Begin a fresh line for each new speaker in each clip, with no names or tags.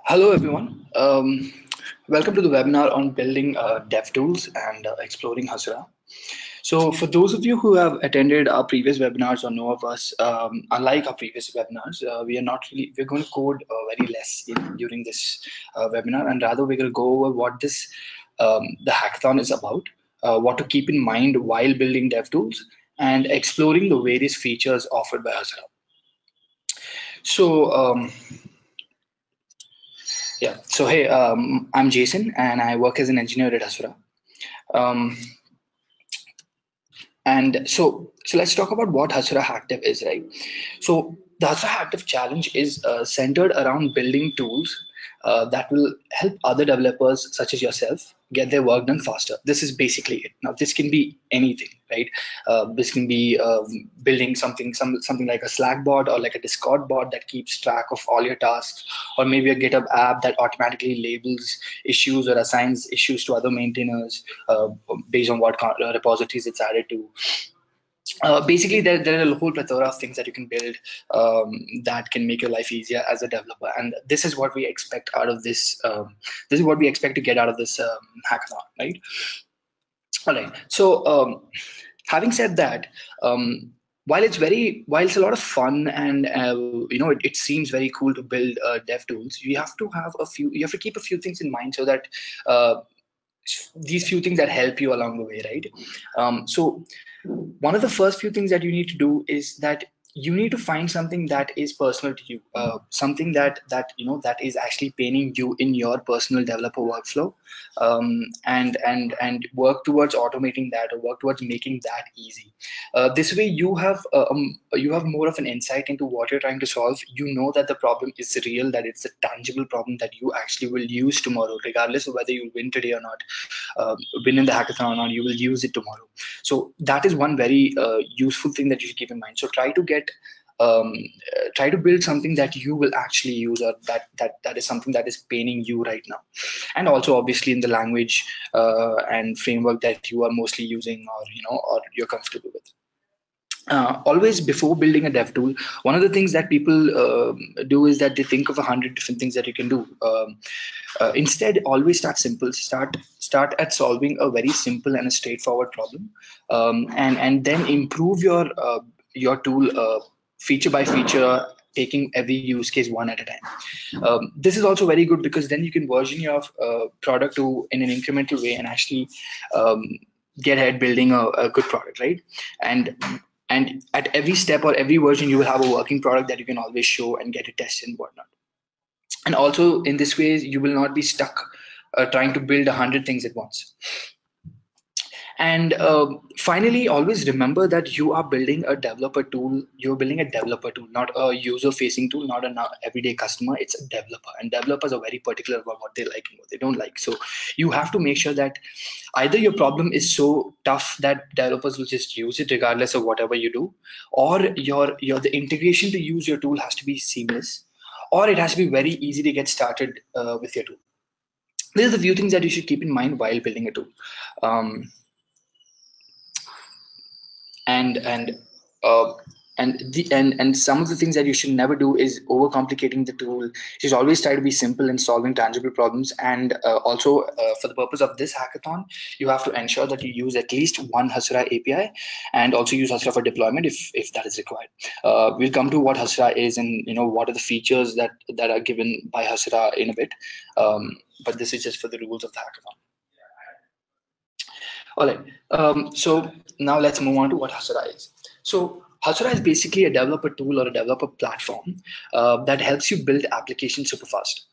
Hello, everyone. Welcome to the webinar on building dev tools and exploring Hasura. So, for those of you who have attended our previous webinars or know of us, unlike our previous webinars, we're going to code very less during this webinar, and rather we're going to go over what the hackathon is about, what to keep in mind while building dev tools, and exploring the various features offered by Hasura. So. Yeah. So hey, I'm Jason, and I work as an engineer at Hasura. Um, and so let's talk about what Hasura HackDev is, right? So the Hasura HackDev challenge is centered around building tools that will help other developers, such as yourself, get their work done faster. This is basically it. Now, this can be anything, right? This can be building something like a Slack bot or like a Discord bot that keeps track of all your tasks, or maybe a GitHub app that automatically labels issues or assigns issues to other maintainers based on what repositories it's added to. Basically, there are a whole plethora of things that you can build that can make your life easier as a developer, and this is what we expect out of this. This is what we expect to get out of this hackathon, right? All right. So, having said that, while it's a lot of fun and it seems very cool to build dev tools, you have to keep a few things in mind so that these few things that help you along the way, right? So one of the first few things that you need to do is that you need to find something that is personal to you, something that is actually paining you in your personal developer workflow, and work towards automating that or work towards making that easy. This way you have more of an insight into what you're trying to solve. You know that the problem is real, that it's a tangible problem that you actually will use tomorrow, regardless of whether you win today or not, win in the hackathon or not. You will use it tomorrow. So that is one very useful thing that you should keep in mind. So try to build something that you will actually use, or that is something that is paining you right now, and also obviously in the language and framework that you are mostly using, or you're comfortable with. Always before building a dev tool, one of the things that people do is that they think of 100 different things that you can do. Instead, always start simple. Start at solving a very simple and a straightforward problem, and then improve your tool feature by feature, taking every use case one at a time. This is also very good because then you can version your product to in an incremental way and actually um, get ahead building a good product, right? And at every step or every version, you will have a working product that you can always show and get it tested and whatnot. And also in this way, you will not be stuck trying to build 100 things at once. And finally, always remember that you are building a developer tool. You're building a developer tool, not a user-facing tool, not an everyday customer. It's a developer, and developers are very particular about what they like and what they don't like. So you have to make sure that either your problem is so tough that developers will just use it regardless of whatever you do, or the integration to use your tool has to be seamless, or it has to be very easy to get started with your tool. These are the few things that you should keep in mind while building a tool. Um, and and uh, and some of the things that you should never do is overcomplicating the tool. You should always try to be simple in solving tangible problems. And also, for the purpose of this hackathon, you have to ensure that you use at least one Hasura API, and also use Hasura for deployment if that is required. We'll come to what Hasura is and what are the features that are given by Hasura in a bit. But this is just for the rules of the hackathon. All right. So now let's move on to what Hasura is. So Hasura is basically a developer tool or a developer platform that helps you build applications super fast.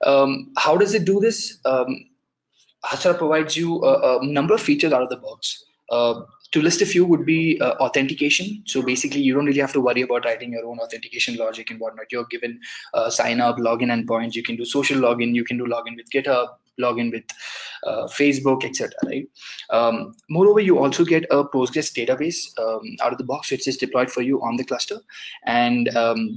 How does it do this? Hasura provides you a number of features out of the box. To list a few would be authentication. So basically, you don't really have to worry about writing your own authentication logic and whatnot. You're given sign up, login endpoints. You can do social login. You can do login with GitHub, login with Facebook, etc. Right. Moreover, you also get a Postgres database out of the box, which is deployed for you on the cluster. And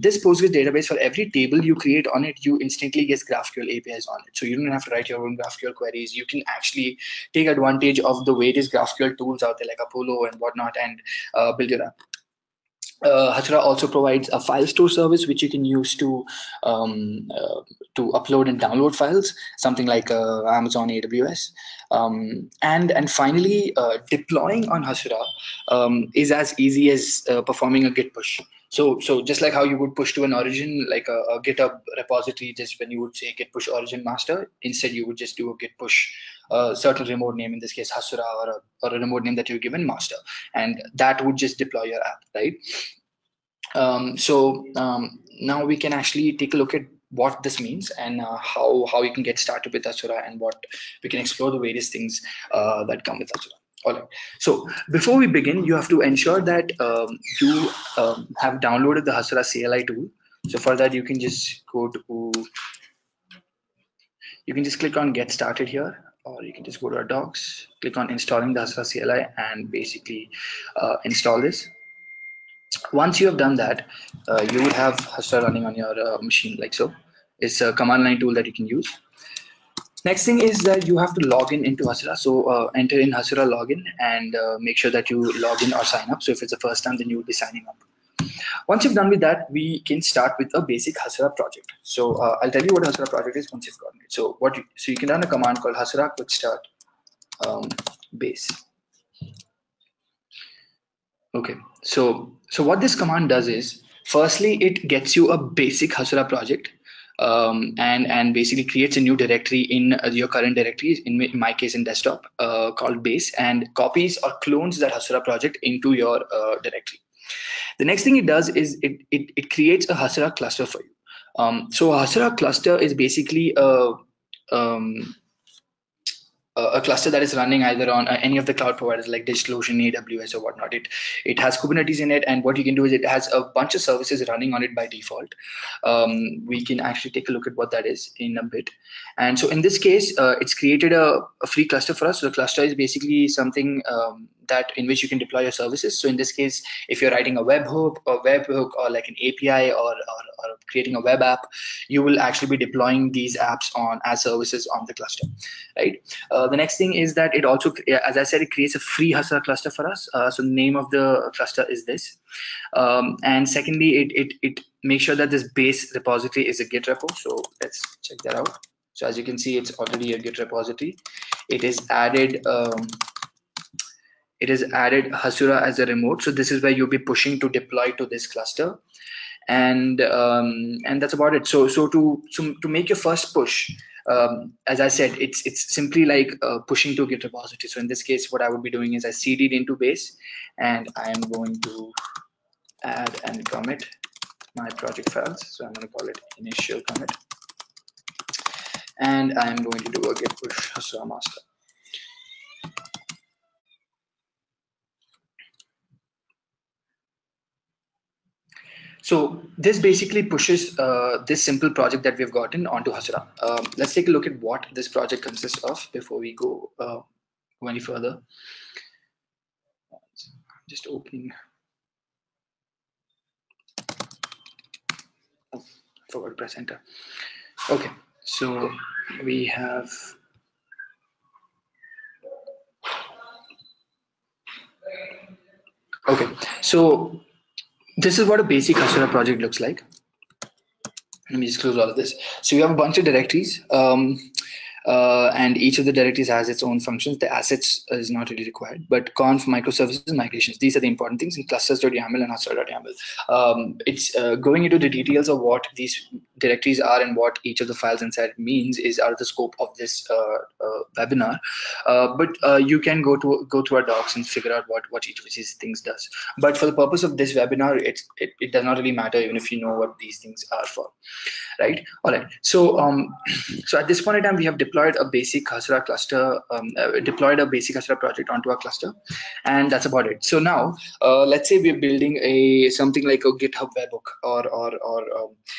this Postgres database, for every table you create on it, you instantly get GraphQL APIs on it. So you don't have to write your own GraphQL queries. You can actually take advantage of the various GraphQL tools out there like Apollo and whatnot, and build your app. Hasura also provides a file store service which you can use to upload and download files, something like Amazon AWS. And finally, deploying on Hasura is as easy as performing a Git push. So just like how you would push to an origin, like a GitHub repository, just when you would say git push origin master, instead you would just do a git push certain remote name, in this case Hasura, or a remote name that you've given master, and that would just deploy your app, right? Now we can actually take a look at what this means and how you can get started with Hasura, and what we can explore the various things that come with Hasura. All right. So before we begin, you have to ensure that you have downloaded the Hasura CLI tool. So for that, you can just click on Get Started here, or you can just go to our docs, click on installing the Hasura CLI, and basically install this. Once you have done that, you will have Hasura running on your machine like so. It's a command line tool that you can use. Next thing is that you have to log in into Hasura. So enter in Hasura login, and make sure that you log in or sign up. So if it's the first time, then you will be signing up. Once you've done with that, we can start with a basic Hasura project. So I'll tell you what Hasura project is once you've gotten it. So you can run a command called Hasura quick start base. Okay, so what this command does is, firstly, it gets you a basic Hasura project, and basically creates a new directory in your current directory, in my case in desktop, called base, and copies or clones that Hasura project into your directory. The next thing it does is it creates a Hasura cluster for you. So a Hasura cluster is basically um, a cluster that is running either on any of the cloud providers like DigitalOcean, AWS, or whatnot. It has Kubernetes in it, and what you can do is it has a bunch of services running on it by default. We can actually take a look at what that is in a bit. And so in this case, it's created a free cluster for us. So the cluster is basically something that in which you can deploy your services. So in this case, if you're writing a webhook or like an API, or creating a web app, you will actually be deploying these apps on as services on the cluster, right? The next thing is that it also, as I said, it creates a free Hasura cluster for us. So the name of the cluster is this. And secondly, it makes sure that this base repository is a Git repo. So let's check that out. So as you can see, it's already a Git repository. It is added. It has added Hasura as a remote. So this is where you'll be pushing to deploy to this cluster, and that's about it. So to make your first push, as I said, it's simply like pushing to Git repository. So in this case, what I would be doing is I cd'd into base, and I am going to add and commit my project files. So I'm going to call it initial commit, and I am going to do a git push Hasura master. So this basically pushes this simple project that we've gotten onto Hasura. Let's take a look at what this project consists of before we go any further. Just opening. Oh, I forgot to press enter. Okay, so we have. Okay, so this is what a basic Hasura project looks like. Let me just close all of this. So we have a bunch of directories, and each of the directories has its own functions. The assets is not really required, but conf, microservices, migrations, these are the important things in clusters.yaml and hasura.yaml. It's going into the details of what these directories are and what each of the files inside means is out of the scope of this webinar. But you can go to our docs and figure out what each of these things does. But for the purpose of this webinar, it does not really matter even if you know what these things are for. Right. All right. So at this point in time, we have deployed a basic Hasura cluster, deployed a basic Hasura project onto our cluster, and that's about it. So now, let's say we're building something like a GitHub webhook or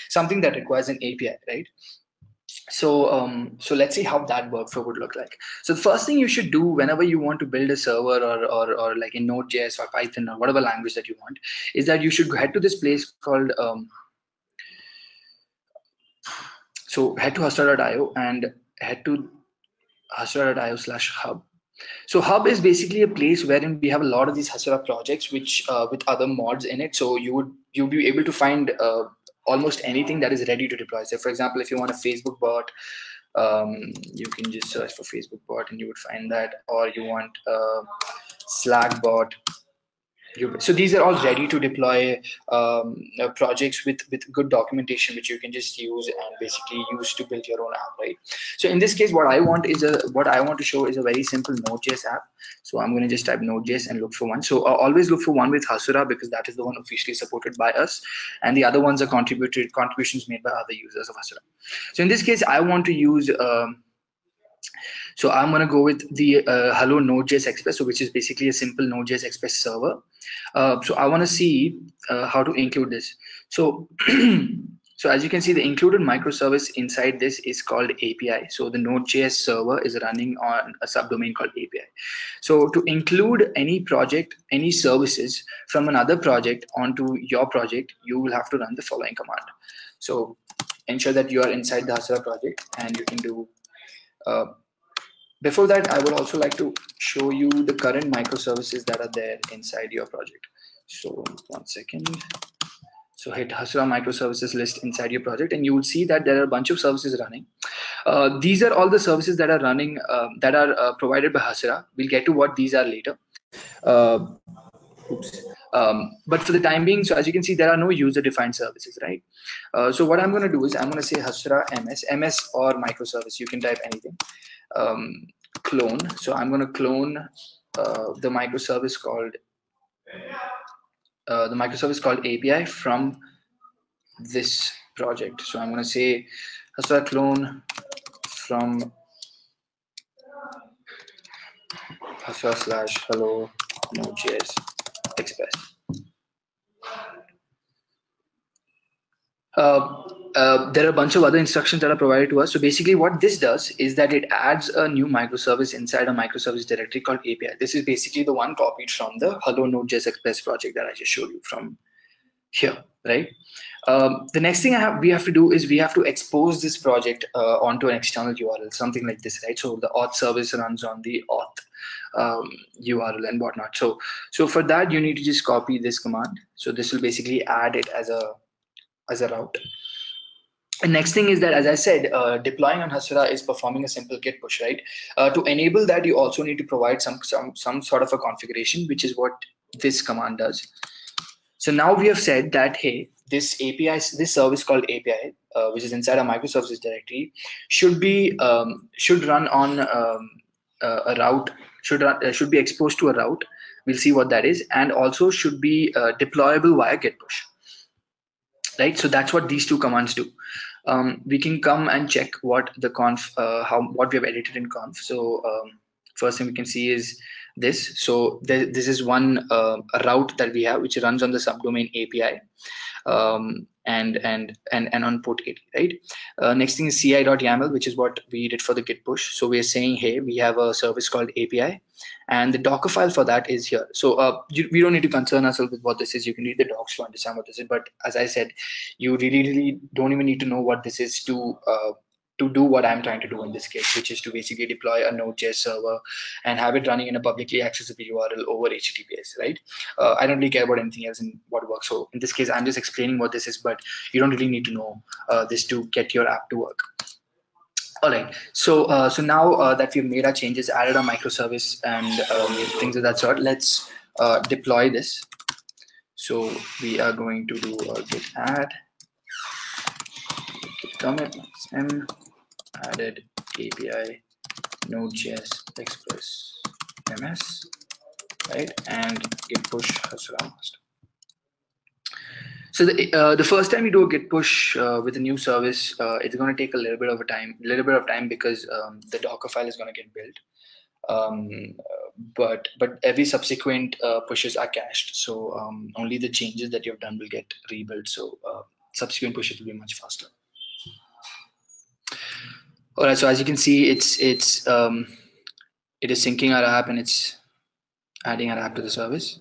something that requires an API, right? So let's see how that workflow would look like. So the first thing you should do whenever you want to build a server or like in Node.js or Python or whatever language that you want, is that you should head to this place called so head to hasura.io and head to hasura.io/hub. So Hub is basically a place wherein we have a lot of these Hasura projects, which with other mods in it. So you'll be able to find almost anything that is ready to deploy. So for example, if you want a Facebook bot, you can just search for Facebook bot and you would find that, or you want a Slack bot. So these are all ready to deploy projects with good documentation, which you can just use and basically use to build your own app, right? So in this case, what I want to show is a very simple Node.js app. So I'm going to just type Node.js and look for one. So always look for one with Hasura, because that is the one officially supported by us, and the other ones are contributions made by other users of Hasura. So in this case, I want to use. So I'm going to go with the Hello Node.js Express, so which is basically a simple Node.js Express server. So I want to see how to include this. So, so as you can see, the included microservice inside this is called API. So the Node.js server is running on a subdomain called API. So to include any project, any services from another project onto your project, you will have to run the following command. So ensure that you are inside the Hasura project, and you can do before that, I would also like to show you the current microservices that are there inside your project. So 1 second. So hit Hasura microservices list inside your project, and you will see that there are a bunch of services running. These are all the services that are running, that are provided by Hasura. We'll get to what these are later. But for the time being, so as you can see, there are no user-defined services, right? So what I'm going to do is I'm going to say Hasura MS or microservice. You can type anything. Clone. So I'm going to clone the microservice called API from this project. So I'm going to say Hasura clone from Hasura / hello Node.js Express. There are a bunch of other instructions that are provided to us. So basically what this does is that it adds a new microservice inside a microservice directory called API. This is basically the one copied from the Hello Node.js Express project that I just showed you from here, right? The next thing we have to do is we have to expose this project onto an external URL, something like this, right? So the auth service runs on the auth URL and whatnot. So for that, you need to just copy this command. So this will basically add it as a route. The next thing is that, as I said, deploying on Hasura is performing a simple git push, right? To enable that, you also need to provide some sort of a configuration, which is what this command does. So now we have said that, hey, this API, this service called API, which is inside our microservices directory, should run on a route, should be exposed to a route. We'll see what that is, and also should be deployable via git push. Right, so that's what these two commands do. We can come and check what the what we have edited in conf. So first thing we can see is this. So this is one route that we have, which runs on the subdomain API, and on port 80, right? Next thing is ci.yaml, which is what we did for the git push. So we're saying, hey, we have a service called API, and the Docker file for that is here. So we don't need to concern ourselves with what this is. You can read the docs to understand what this is. But as I said, you really don't even need to know what this is to do what I'm trying to do in this case, which is to basically deploy a Node.js server and have it running in a publicly accessible URL over HTTPS, right? I don't really care about anything else in what works. So in this case, I'm just explaining what this is, but you don't really need to know this to get your app to work. All right, so so now that we've made our changes, added a microservice and things of that sort, let's deploy this. So we are going to do a git add, git commit, m added API Node.js Express MS, right, and git push Hasura master. So the first time you do a git push with a new service, it's going to take a little bit of time because the Docker file is going to get built. But every subsequent pushes are cached, so only the changes that you've done will get rebuilt. So subsequent pushes will be much faster. All right, so as you can see, it is syncing our app and it's adding our app to the service.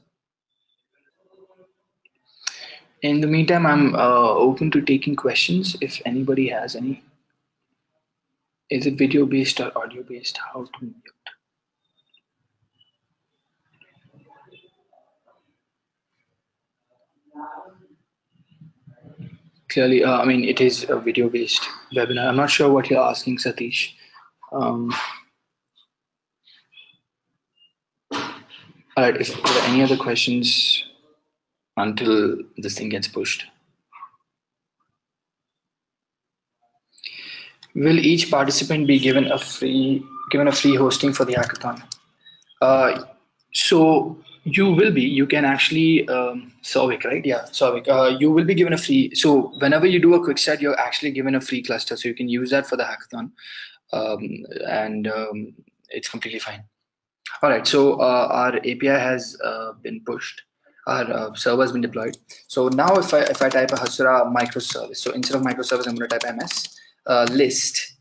In the meantime, I'm open to taking questions if anybody has any. Is it video based or audio based? How to mute? Clearly, I mean, it is a video-based webinar. I'm not sure what you're asking, Satish. All right, if there are any other questions until this thing gets pushed. Will each participant be given a free hosting for the hackathon? So you will be. You can actually Souvik, right? Yeah, Souvik. You will be given a free. So whenever you do a quick start, you're actually given a free cluster, so you can use that for the hackathon, and it's completely fine. All right. So our API has been pushed. Our server has been deployed. So now if I type a Hasura microservice, so instead of microservice, I'm going to type ms list.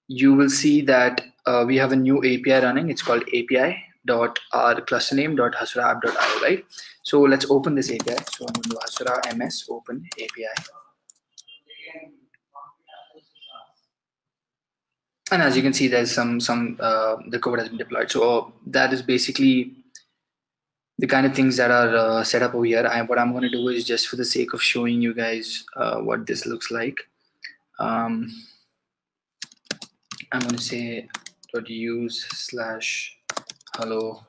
You will see that we have a new API running. It's called api.our_cluster_name.hasura_app.io, right? So let's open this API. So I'm going to do Hasura ms open API. And as you can see, there's some the code has been deployed. So that is basically the kind of things that are set up over here. What I'm going to do is, just for the sake of showing you guys what this looks like, I'm going to say .use/hello.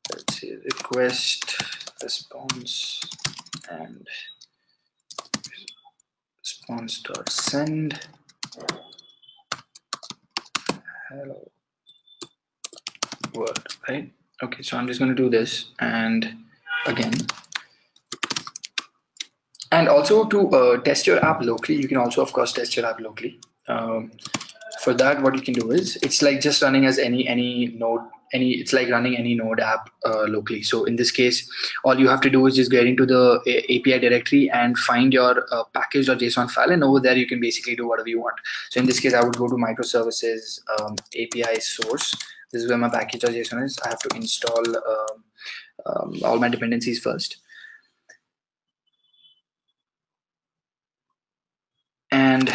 Let's say request response and response.send hello world, right? Okay, so I'm just going to do this, and again, and also to test your app locally, you can also of course test your app locally. For that, what you can do is, it's like just running as any node, it's like running any node app locally. So in this case, all you have to do is just get into the API directory and find your package.json file, and over there you can basically do whatever you want. So in this case, I would go to microservices API source. This is where my package.json is. I have to install all my dependencies first. And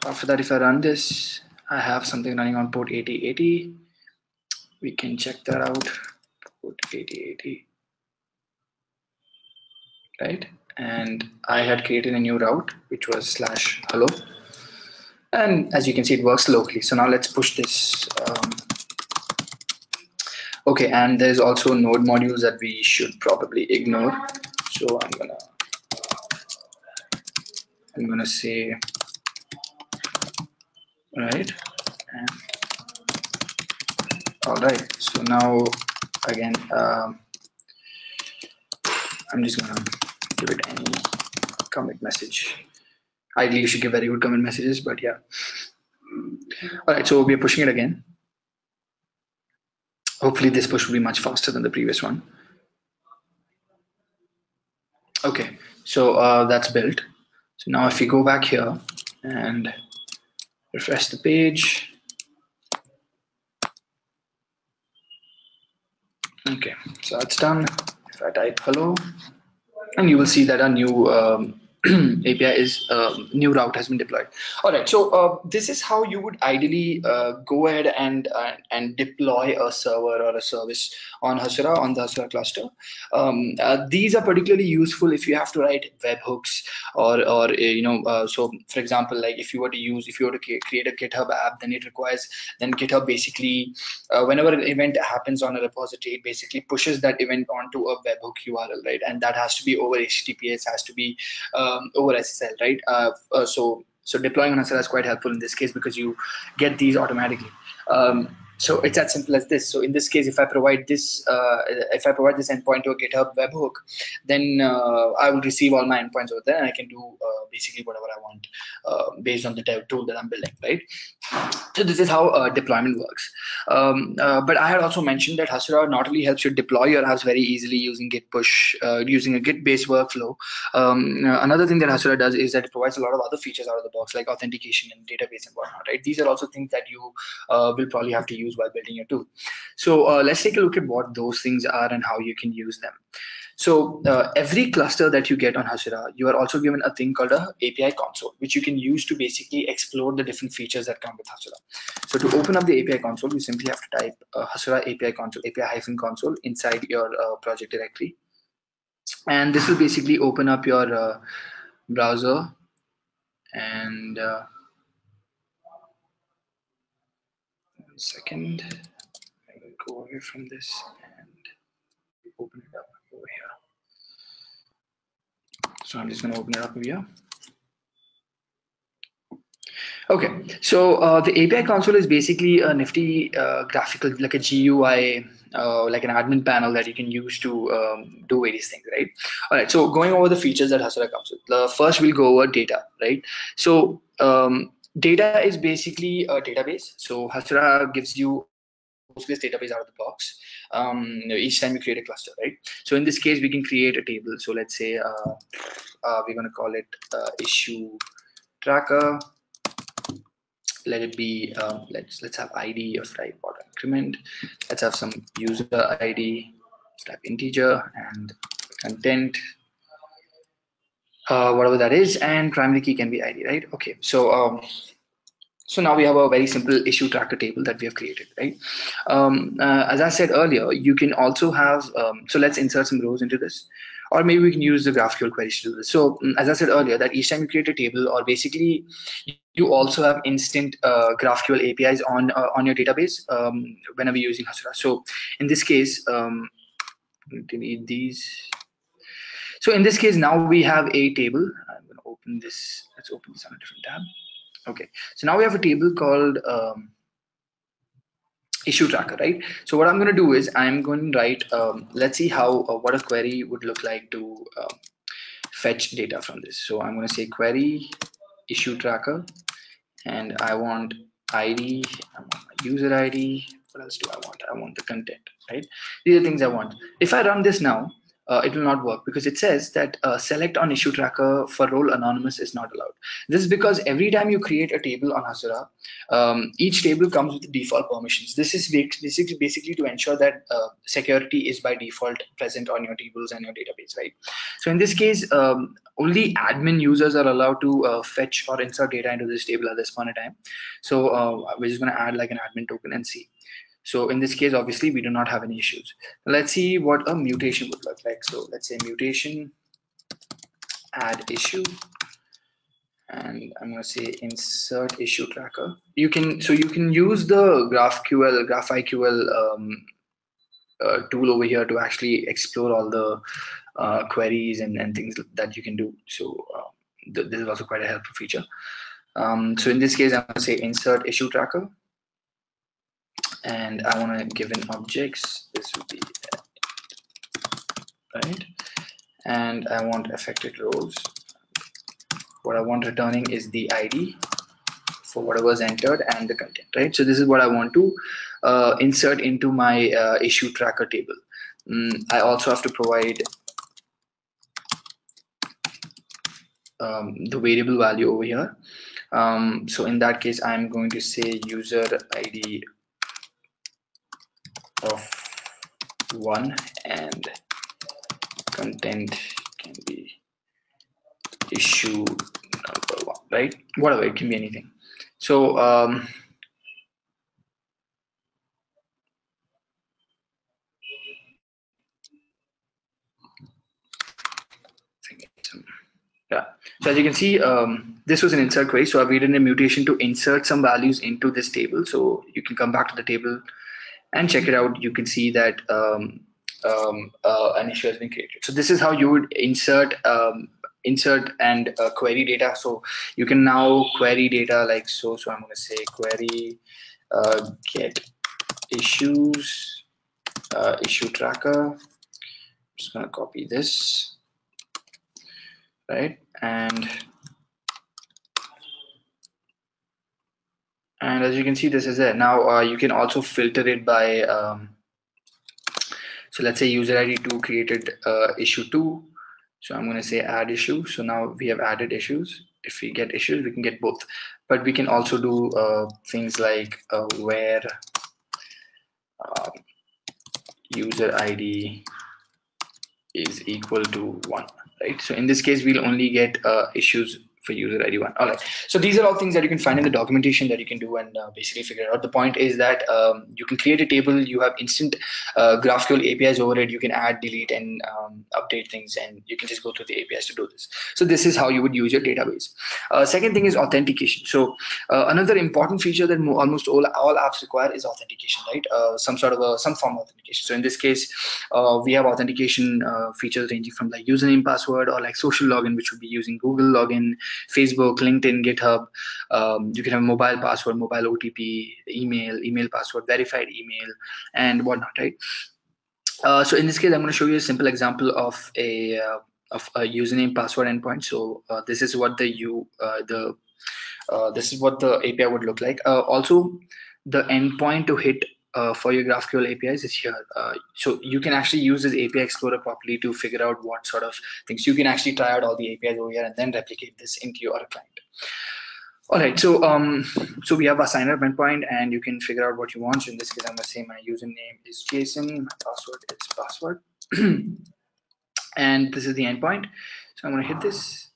after that, if I run this, I have something running on port 8080. We can check that out. Port 8080, right? And I had created a new route, which was /hello. And as you can see, it works locally. So now let's push this. Okay, and there's also node modules that we should probably ignore. So I'm gonna say, right, and all right. So now again, I'm just gonna give it any commit message. Ideally, you should give very good commit messages, but yeah. All right, so we're pushing it again. Hopefully this push will be much faster than the previous one. Okay, so that's built. So now if we go back here and refresh the page. Okay, so that's done. If I type hello, and you will see that a new API is new route has been deployed. All right, so this is how you would ideally go ahead and deploy a server or a service on Hasura, on the Hasura cluster. These are particularly useful if you have to write webhooks or so for example, like if you were to create a GitHub app, then it requires, then GitHub basically whenever an event happens on a repository, it basically pushes that event onto a webhook URL, right? And that has to be over HTTPS, has to be over SSL, right? So deploying on SSL is quite helpful in this case because you get these automatically. So it's as simple as this. So in this case, if I provide this endpoint to a GitHub webhook, then I will receive all my endpoints over there, and I can do basically whatever I want based on the dev tool that I'm building, right? So this is how deployment works. But I had also mentioned that Hasura not only helps you deploy your apps very easily using Git push, using a Git-based workflow. Another thing that Hasura does is that it provides a lot of other features out of the box, like authentication and database and whatnot, right? These are also things that you will probably have to use while building your tool. So let's take a look at what those things are and how you can use them. So every cluster that you get on Hasura, you are also given a thing called a API console, which you can use to basically explore the different features that come with Hasura. So to open up the API console, you simply have to type Hasura API console, API-console inside your project directory. And this will basically open up your browser, and 1 second, I will go away from this and open it up over here. So I'm just going to open it up over here. Okay, so the API console is basically a nifty graphical, like a GUI, like an admin panel that you can use to do various things, right? All right, so going over the features that Hasura comes with. First, we'll go over data, right? So data is basically a database. So Hasura gives you a Postgres database out of the box each time you create a cluster, right? So in this case, we can create a table. So let's say we're going to call it issue tracker. Let it be let's have ID of type auto increment. Let's have some user ID type integer, and content whatever that is, and primary key can be ID, right? Okay, so now we have a very simple issue tracker table that we have created, right? As I said earlier, you can also have, so let's insert some rows into this, or maybe we can use the GraphQL queries to do this. So as I said earlier, that each time you create a table, or basically you also have instant GraphQL APIs on your database whenever you're using Hasura. So in this case, delete these. So in this case, now we have a table. I'm going to open this. Let's open this on a different tab. Okay, so now we have a table called issue tracker, right? So what I'm going to do is I'm going to write, let's see how what a query would look like to fetch data from this. So I'm going to say query issue tracker, and I want ID, I want my user ID. What else do I want? I want the content, right? These are things I want. If I run this now, it will not work because it says that select on issue tracker for role anonymous is not allowed. This is because every time you create a table on Hasura, each table comes with default permissions. This is basically to ensure that security is by default present on your tables and your database, right? So in this case, only admin users are allowed to fetch or insert data into this table at this point in time. So we're just going to add like an admin token and see. So in this case, obviously, we do not have any issues. Let's see what a mutation would look like. So let's say mutation, add issue, and I'm going to say insert issue tracker. You can use the GraphQL tool over here to actually explore all the queries and things that you can do. So this is also quite a helpful feature. So in this case, I'm going to say insert issue tracker, and I want to give an objects. This would be right, and I want affected rows. What I want returning is the ID for whatever is entered and the content, right? So this is what I want to insert into my issue tracker table. I also have to provide the variable value over here. So in that case, I'm going to say user ID of 1 and content can be issue number 1, right? Whatever, it can be anything. So yeah. So as you can see, this was an insert query. So I've written a mutation to insert some values into this table. So you can come back to the table and check it out. You can see that an issue has been created. So this is how you would insert and query data. So you can now query data like so. So I'm going to say query get issues issue tracker. I'm just going to copy this, right? And as you can see, this is there. Now you can also filter it by so let's say user ID 2 created issue 2. So I'm going to say add issue. So now we have added issues. If we get issues, we can get both. But we can also do things like where user ID is equal to 1, right? So in this case, we'll only get issues for user ID 1. All right. So these are all things that you can find in the documentation that you can do and basically figure it out. The point is that you can create a table. You have instant GraphQL APIs over it. You can add, delete, and update things, and you can just go through the APIs to do this. So this is how you would use your database. Second thing is authentication. So another important feature that almost all apps require is authentication, right? Some form of authentication. So in this case, we have authentication features ranging from like username, password, or like social login, which would be using Google login, Facebook, LinkedIn, GitHub. You can have mobile password, mobile OTP, email password, verified email, and whatnot, right? So in this case, I'm going to show you a simple example of a username password endpoint. So this is what this is what the API would look like. Also, the endpoint to hit for your GraphQL APIs is here. So you can actually use this API Explorer properly to figure out what sort of things. You can actually try out all the APIs over here and then replicate this into your client. All right, so so we have a sign up endpoint, and you can figure out what you want. So in this case, I'm going to say my username is Jaison, my password is password, and this is the endpoint. So I'm going to hit this,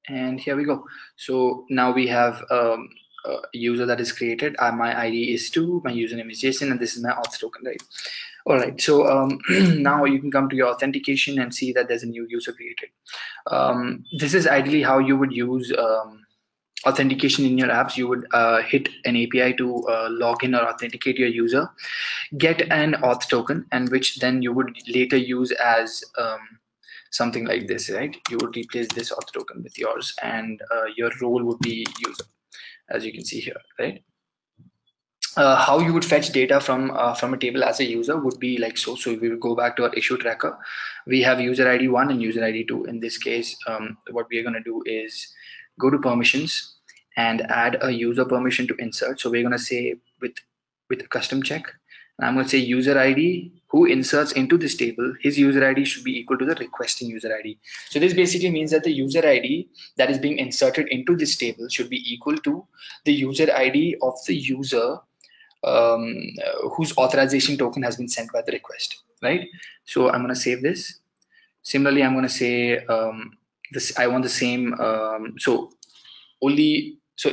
and here we go. So now we have a user that is created. My ID is 2, my username is Jaison, and this is my auth token, right? All right, so now you can come to your authentication and see that there's a new user created. This is ideally how you would use authentication in your apps. You would hit an API to log in or authenticate your user, get an auth token, and which then you would later use as something like this, right? You would replace this auth token with yours, and your role would be user, as you can see here, right? How you would fetch data from a table as a user would be like so. So we will go back to our issue tracker. We have user ID 1 and user ID 2. In this case, what we are going to do is go to permissions and add a user permission to insert. So we're going to say with a custom check, and I'm going to say user ID who inserts into this table, his user ID should be equal to the requesting user ID. So this basically means that the user ID that is being inserted into this table should be equal to the user ID of the user whose authorization token has been sent by the request, right? So I'm going to save this. Similarly, I'm going to say this. I want the same. So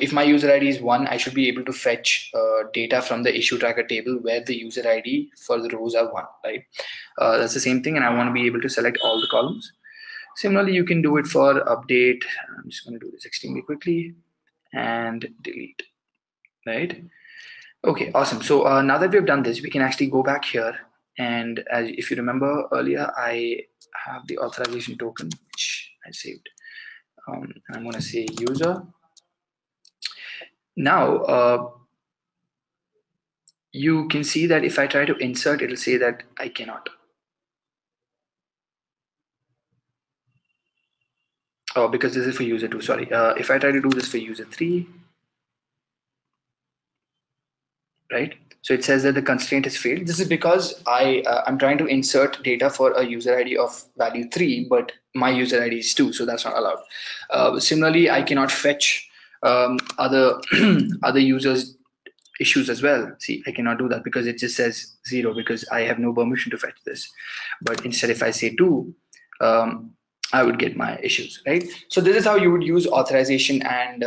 if my user ID is 1, I should be able to fetch data from the issue tracker table where the user ID for the rows are 1, right? That's the same thing, and I want to be able to select all the columns. Similarly, you can do it for update. I'm just going to do this extremely quickly and delete, right? Okay, awesome. So now that we've done this, we can actually go back here. And if you remember earlier, I have the authorization token, which I saved. And I'm going to say user. Now, you can see that if I try to insert, it'll say that I cannot. Oh, because this is for user 2, sorry. If I try to do this for user 3, right? So it says that the constraint has failed. This is because I'm trying to insert data for a user ID of value 3, but my user ID is 2, so that's not allowed. Similarly, I cannot fetch other other users' issues as well. See, I cannot do that because it just says 0 because I have no permission to fetch this. But instead, if I say 2, I would get my issues, right? So this is how you would use authorization and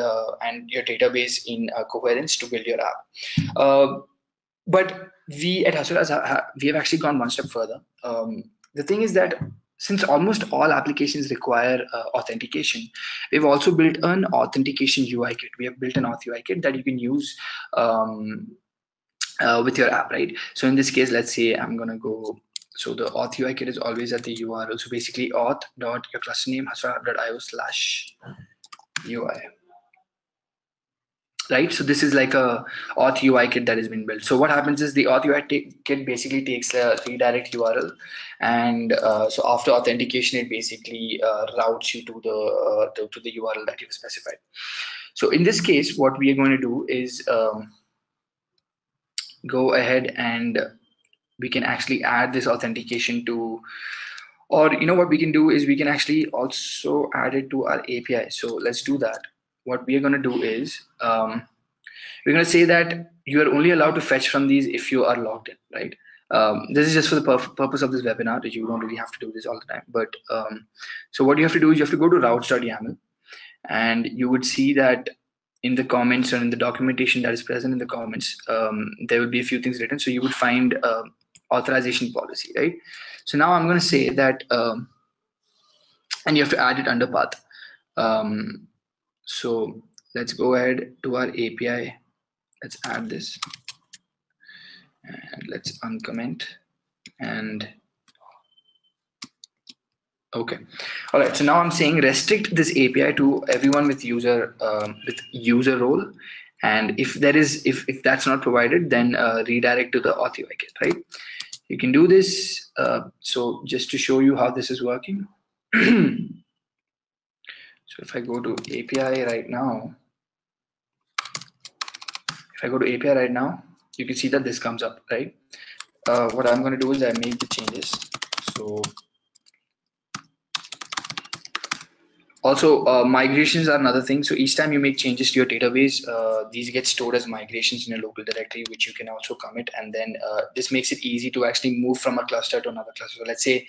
your database in Coherence to build your app. But we at Hasura, we have actually gone one step further. The thing is that since almost all applications require authentication, we've also built an authentication UI kit. We have built an auth UI kit that you can use with your app, right? So in this case, let's say I'm going to go. So the auth UI kit is always at the URL. So basically auth.your cluster name hasura.io/UI. Right, so this is like a auth UI kit that has been built. So what happens is the auth UI kit basically takes a redirect URL, and so after authentication, it basically routes you to the URL that you've specified. So in this case, what we are going to do is go ahead and we can actually add this authentication to, or you know what we can do is we can actually also add it to our API. So let's do that. What we are going to do is we're going to say that you are only allowed to fetch from these if you are logged in, right? This is just for the purpose of this webinar. That you don't really have to do this all the time. But so what you have to do is you have to go to routes.yaml, and you would see that in the comments or in the documentation that is present in the comments, there will be a few things written. So you would find authorization policy, right? So now I'm going to say that, and you have to add it under path. So let's go ahead to our API. Let's add this, and let's uncomment, and okay. All right. So now I'm saying restrict this API to everyone with user role, and if that's not provided, then redirect to the auth UI kit, right? You can do this. So just to show you how this is working. So if I go to API right now, you can see that this comes up, right? What I'm going to do is I make the changes. So also, migrations are another thing. So each time you make changes to your database, these get stored as migrations in a local directory, which you can also commit. And then this makes it easy to actually move from a cluster to another cluster. So let's say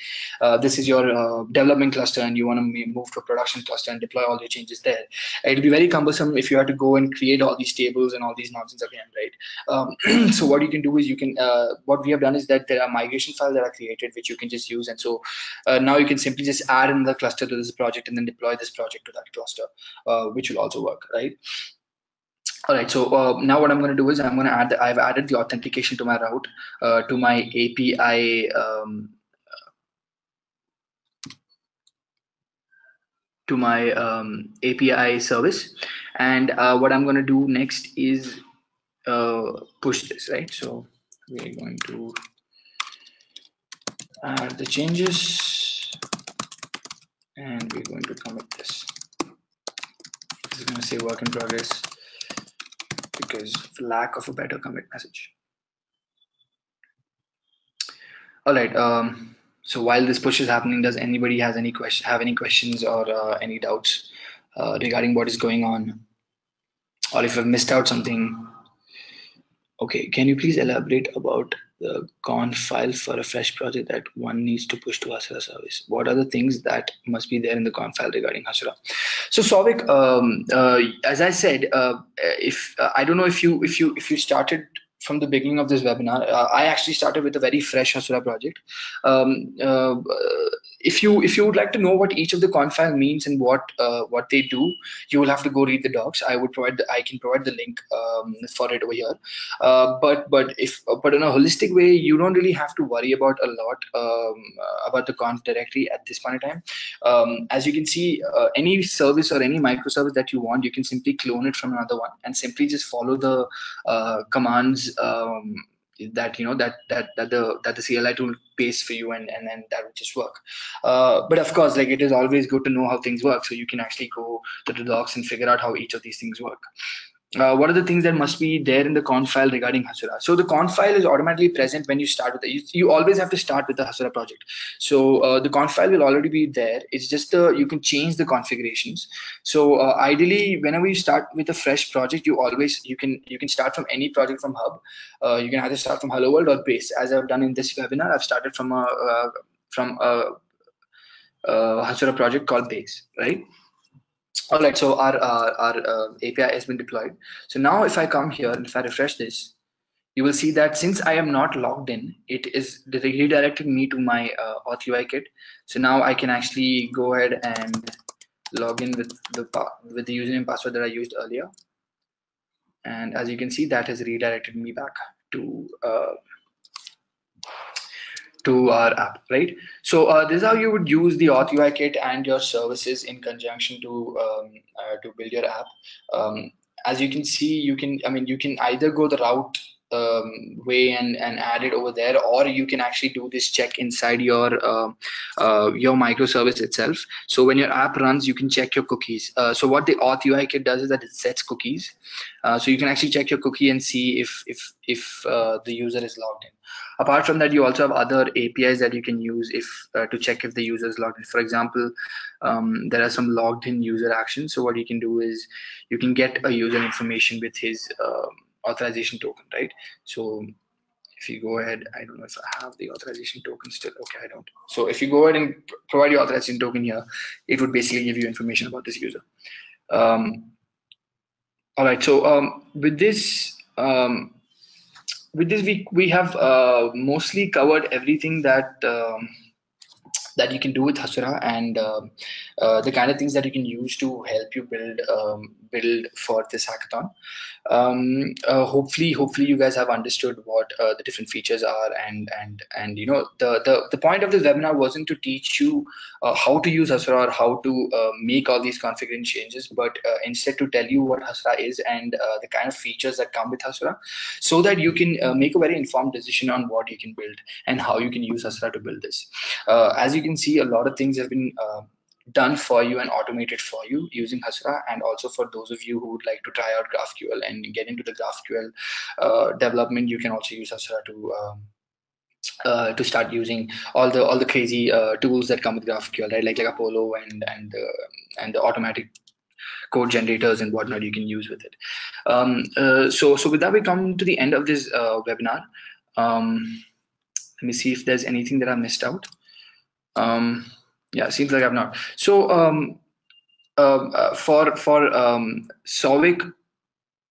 this is your development cluster and you want to move to a production cluster and deploy all your changes there. It'll be very cumbersome if you have to go and create all these tables and all these nonsense again, right? So what you can do is what we have done is that there are migration files that are created, which you can just use. And so now you can simply just add another cluster to this project and then deploy this project to that cluster, which will also work, right? All right, so now what I'm going to do is I've added the authentication to my route, to my API, API service. And what I'm going to do next is push this, right? So we're going to add the changes, and we're going to commit this. This is going to say work in progress because of lack of a better commit message. All right. So while this push is happening, does anybody have any questions or any doubts regarding what is going on, or if I've missed out something? Okay. Can you please elaborate about the conf file for a fresh project that one needs to push to Hasura service? What are the things that must be there in the conf file regarding Hasura? So Souvik, as I said, if I don't know if you started from the beginning of this webinar, I actually started with a very fresh Hasura project. Um, uh, if you would like to know what each of the conf file means and what they do, you will have to go read the docs. I can provide the link for it over here. But in a holistic way, you don't really have to worry about a lot about the conf directory at this point in time. As you can see, any service or any microservice that you want, you can simply clone it from another one and simply just follow the commands that the CLI tool pastes for you, and then that will just work. But of course, like, it is always good to know how things work, so you can actually go to the docs and figure out how each of these things work. What are the things that must be there in the conf file regarding Hasura? So the conf file is automatically present when you start with it. You always have to start with the Hasura project. So the conf file will already be there. It's just you can change the configurations. So ideally, whenever you start with a fresh project, you can start from any project from Hub. You can either start from Hello World or Base. As I've done in this webinar, I've started from a Hasura project called Base, right? All right, so our API has been deployed. So now if I come here and if I refresh this, you will see that since I am not logged in, it is redirected me to my auth UI kit. So now I can actually go ahead and log in with the username and password that I used earlier. And as you can see, that has redirected me back to our app, right? So this is how you would use the auth UI kit and your services in conjunction to build your app. As you can see, you can either go the route way and add it over there, or you can actually do this check inside your microservice itself. So when your app runs, you can check your cookies. So what the auth UI kit does is that it sets cookies. So you can actually check your cookie and see if the user is logged in. Apart from that, you also have other APIs that you can use to check if the user is logged in. For example, there are some logged in user actions. So what you can do is you can get a user information with his authorization token, right? So if you go ahead, I don't know if I have the authorization token still. Okay, I don't. So if you go ahead and provide your authorization token here, it would basically give you information about this user. All right. So with this. We have mostly covered everything that you can do with Hasura, and the kind of things that you can use to help you build for this hackathon. Hopefully you guys have understood what the different features are, and you know the point of this webinar wasn't to teach you how to use Hasura or how to make all these configuration changes, but instead to tell you what Hasura is and the kind of features that come with Hasura, so that you can make a very informed decision on what you can build and how you can use Hasura to build this. As you can see, a lot of things have been done for you and automated for you using Hasura, and also for those of you who would like to try out GraphQL and get into the GraphQL development, you can also use Hasura to start using all the crazy tools that come with GraphQL, right? Like Apollo and the automatic code generators and whatnot you can use with it. So with that, we come to the end of this webinar. Let me see if there's anything that I missed out. Yeah, seems like I've not. So for Souvik,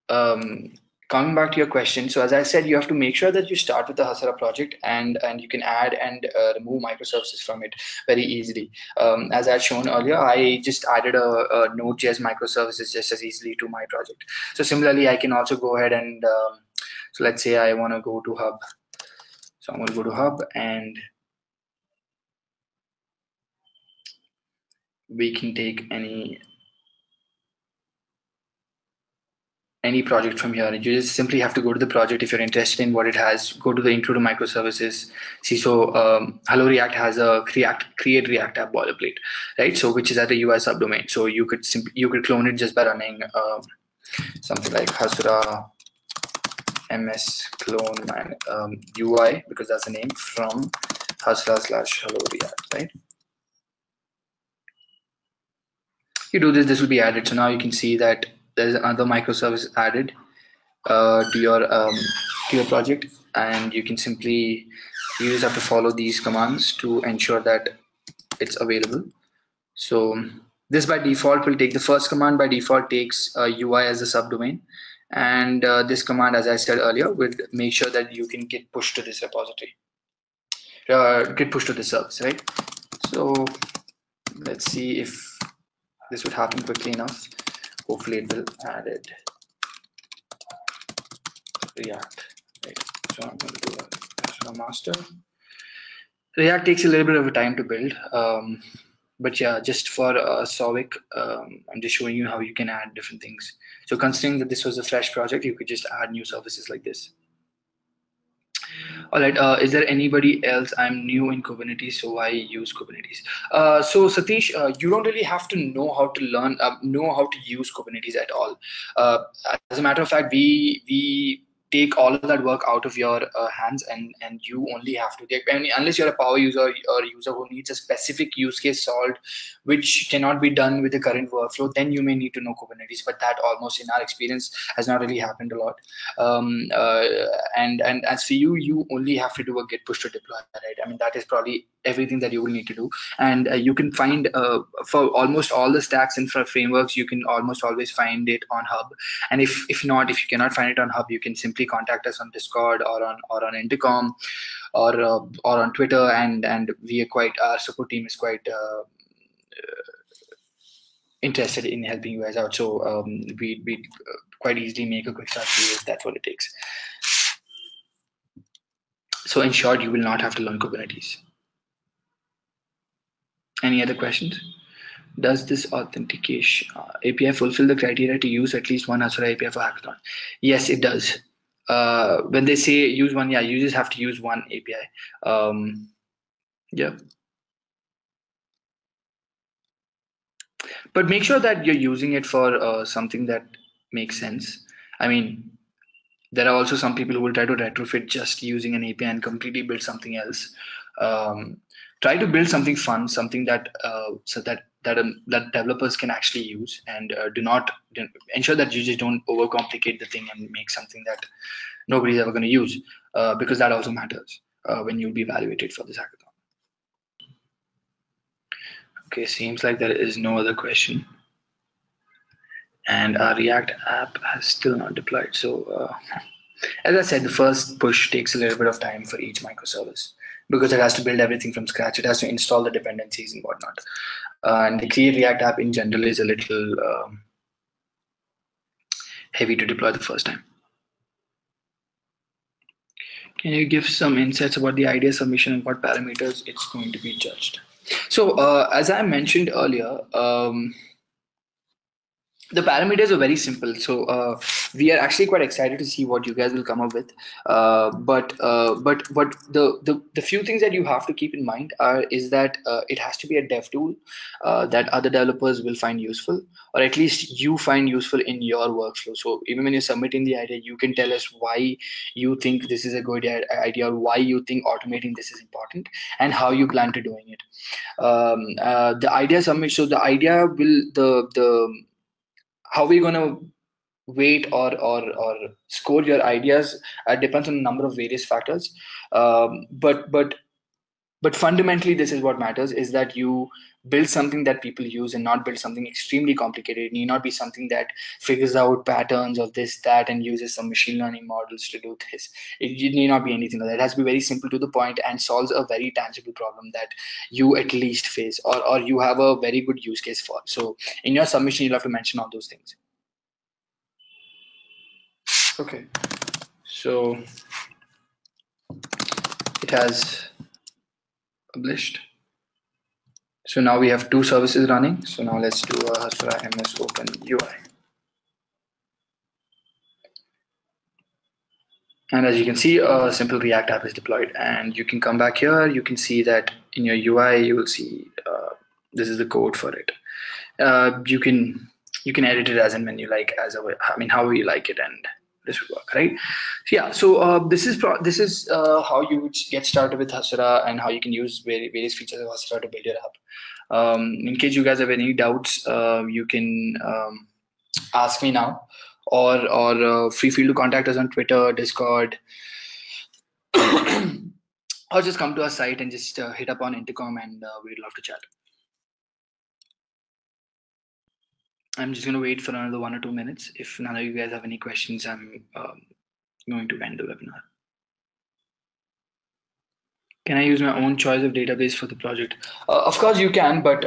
coming back to your question, so as I said, you have to make sure that you start with the Hasura project, and you can add and remove microservices from it very easily. As I had shown earlier, I just added a Node.js microservices just as easily to my project. So similarly, I can also go ahead and so let's say I want to go to Hub. So I'm going to go to Hub, and we can take any project from here. You just simply have to go to the project if you're interested in what it has. Go to the intro to microservices. See, so Hello React has a create React app boilerplate, right? So which is at the UI subdomain. So you could clone it just by running something like Hasura ms clone UI, because that's the name, from Hasura/Hello React, right? You do this, this will be added. So now you can see that there's another microservice added to your project, and you can simply, you just have to follow these commands to ensure that it's available. So this by default will take, the first command by default takes UI as a subdomain, and this command, as I said earlier, would make sure that you can get pushed to this repository, get pushed to the service, right? So let's see if this would happen quickly enough. Hopefully it will add it. React, right? So I'm going to do a master. React takes a little bit of a time to build, but yeah, just for Souvik, I'm just showing you how you can add different things. So considering that this was a fresh project, you could just add new services like this. All right, is there anybody else? I'm new in Kubernetes, so I use Kubernetes. So Satish, you don't really have to know how to know how to use Kubernetes at all. As a matter of fact, we take all of that work out of your hands, and you only have to take, I mean, unless you're a power user or a user who needs a specific use case solved, which cannot be done with the current workflow, then you may need to know Kubernetes. But that, almost in our experience, has not really happened a lot. And as for you, you only have to do a git push to deploy, right? I mean, that is probably everything that you will need to do. And you can find for almost all the stacks and for frameworks, you can almost always find it on Hub. And if you cannot find it on Hub, you can simply contact us on Discord or on Intercom or on Twitter, and our support team is quite interested in helping you guys out. So we quite easily make a quick start for you if that's what it takes. So in short, you will not have to learn Kubernetes. Any other questions? Does this authentication API fulfill the criteria to use at least one Hasura API for Hackathon? Yes, it does. When they say use one, yeah, you just have to use one API. Yeah. But make sure that you're using it for something that makes sense. I mean, there are also some people who will try to retrofit just using an API and completely build something else. Try to build something fun, something that that developers can actually use, and ensure that you just don't overcomplicate the thing and make something that nobody's ever going to use, because that also matters when you'll be evaluated for this hackathon. Okay, seems like there is no other question. and our React app has still not deployed. So as I said, the first push takes a little bit of time for each microservice because it has to build everything from scratch. It has to install the dependencies and whatnot. And the Create React app in general is a little heavy to deploy the first time. Can you give some insights about the idea submission and what parameters it's going to be judged? So as I mentioned earlier, the parameters are very simple. So we are actually quite excited to see what you guys will come up with. But what the few things that you have to keep in mind is that it has to be a dev tool that other developers will find useful, or at least you find useful in your workflow. So even when you're submitting the idea, you can tell us why you think this is a good idea, or why you think automating this is important, and how you plan to doing it. The idea submit. So the idea will the how we're going to weight or score your ideas depends on a number of various factors, but fundamentally this is what matters, is that you build something that people use and not build something extremely complicated. It need not be something that figures out patterns of this that and uses some machine learning models to do this. It need not be anything like that. It has to be very simple to the point and solves a very tangible problem that you at least face, or you have a very good use case for. So in your submission you'll have to mention all those things. Okay, so it has published. So now we have two services running. So now let's do a Hasura MS Open UI. And as you can see, a simple React app is deployed. And you can come back here. You can see that in your UI, you will see this is the code for it. You can edit it as and when you like, how you like it, and this would work, right? So yeah, so this is how you would get started with Hasura and how you can use various features of Hasura to build your app. In case you guys have any doubts, you can ask me now, or free feel to contact us on Twitter, Discord, or just come to our site and just hit up on Intercom, and we'd love to chat. I'm just going to wait for another 1 or 2 minutes. If none of you guys have any questions, I'm going to end the webinar. Can I use my own choice of database for the project? Of course you can, but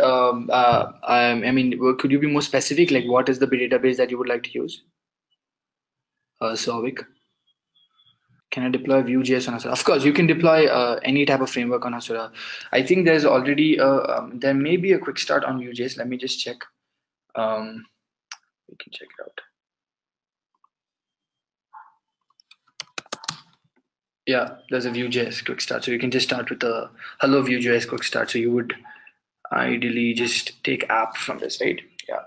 could you be more specific? Like, what is the database that you would like to use? Sovic. Can I deploy Vue.js on Hasura? Of course, you can deploy any type of framework on Hasura. I think there's already there may be a quick start on Vue.js. Let me just check. We can check it out. Yeah, there's a Vue.js quick start. So you can just start with a hello Vue.js quick start. So you would ideally just take app from this, right? Yeah.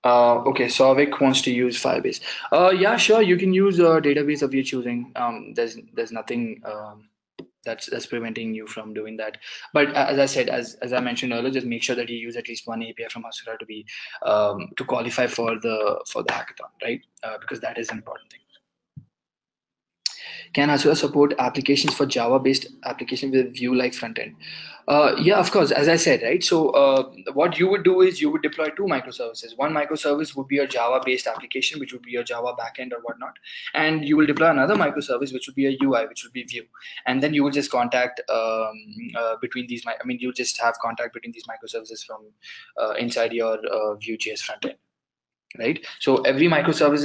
Okay, Sovic wants to use Firebase. Yeah, sure. You can use a database of your choosing. There's nothing that's preventing you from doing that. But as I said, as I mentioned earlier, just make sure that you use at least one API from Hasura to be to qualify for the hackathon, right? Because that is an important thing. Can Hasura support applications for Java-based application with Vue-like front-end? Yeah, of course, as I said, right? So what you would do is you would deploy two microservices. One microservice would be a Java-based application, which would be your Java backend or whatnot. And you will deploy another microservice, which would be a UI, which would be Vue. And then you will just contact between these, you just have contact between these microservices from inside your Vue.js front-end. Right, so every microservice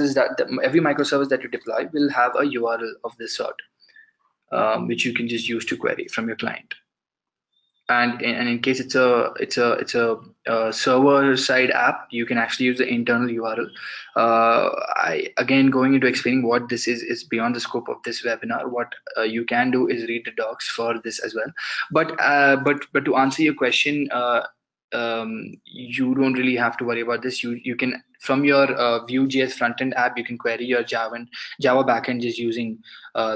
that you deploy will have a URL of this sort, which you can just use to query from your client. And in case it's a server side app, you can actually use the internal URL. I again, going into explaining what this is beyond the scope of this webinar. What you can do is read the docs for this as well. But to answer your question, you don't really have to worry about this. You can, from your Vue.js frontend app, you can query your Java backend just using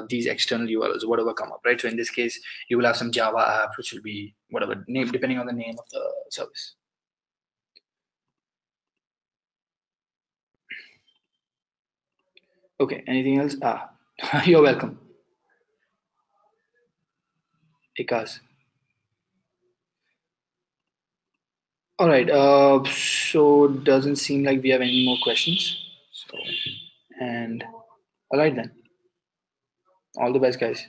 these external URLs, whatever come up, right? So in this case, you will have some Java app, which will be whatever name, depending on the name of the service. Okay, anything else? You're welcome. Ikas. All right. So doesn't seem like we have any more questions. So, and all right then. All the best, guys.